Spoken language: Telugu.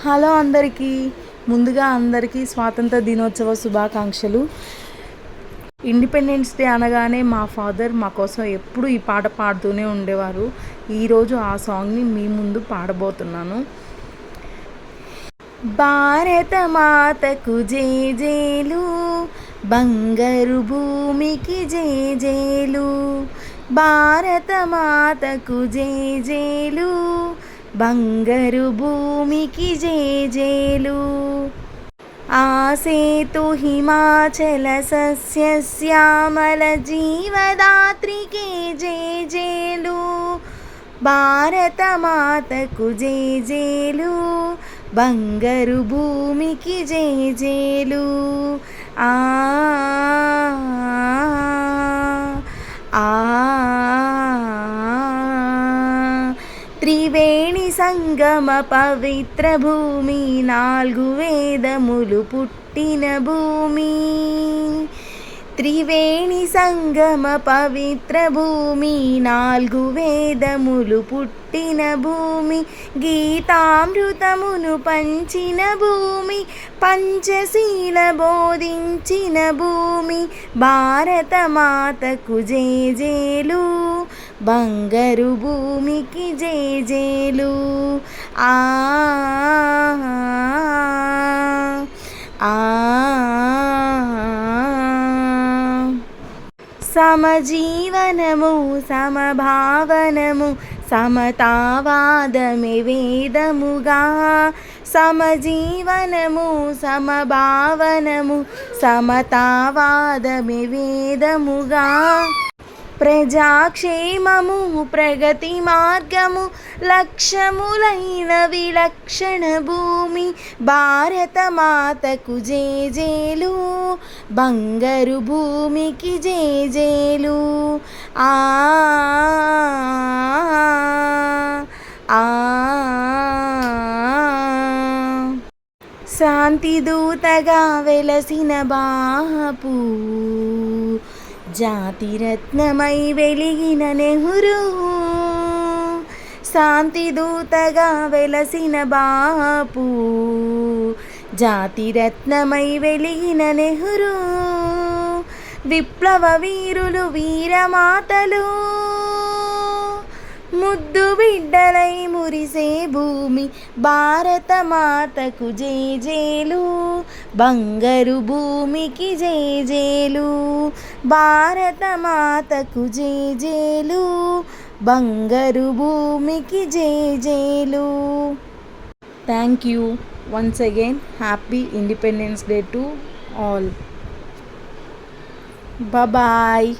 హలో అందరికీ. ముందుగా అందరికీ స్వాతంత్ర దినోత్సవ శుభాకాంక్షలు. ఇండిపెండెన్స్ డే అనగానే మా ఫాదర్ మా కోసం ఎప్పుడు ఈ పాట పాడుతూనే ఉండేవారు. ఈరోజు ఆ సాంగ్ని మీ ముందు పాడబోతున్నాను. భారత మాతకు జేజేలు, బంగారు భూమికి జేజేలు. భారత మాతకు జేజేలు, బంగారు భూమికి జేజేలు. ఆసేతు హిమాచల సస్యశ్యామల జీవదాత్రికి జేజేలు. భారత మాతకు జేజేలు, బంగారు భూమికి జేజేలు. ఆ ఆ త్రివేణి సంగమ పవిత్ర భూమి, 4 వేదములు పుట్టిన భూమి. త్రివేణి సంగమ పవిత్ర భూమి, 4 వేదములు పుట్టిన భూమి. గీతామృతమును పంచిన భూమి, పంచశీల బోధించిన భూమి. భారత మాతకు జేజేలు, బంగారు భూమికి జేజేలు. ఆ సమజీవనము, సమభావనము, సమతావాదమే వేదముగా. సమజీవనము, సమభావనము, సమతావాదమే వేదముగా. ప్రజాక్షేమము, ప్రగతి మార్గము, లక్ష్యములైన విలక్షణ భూమి. భారత మాతకు జేజేలు, బంగారు భూమికి జేజేలు. ఆ శాంతి దూతగా వెలసిన బాపు, జాతిరత్నమై వెలిగిన నెహ్రూ. శాంతి దూతగా వెలసిన బాపు, జాతిరత్నమై వెలిగిన నెహ్రూ. విప్లవ వీరులు, వీరమాతలు, ముద్దు బిడ్డలై మురిసే భూమి. భారత మాతకు జేజేలు, బంగారు భూమికి జేజేలు. భారత మాతకు జేజేలు, బంగారు భూమికి జేజేలు. Thank you once again. Happy independence day to all. Bye.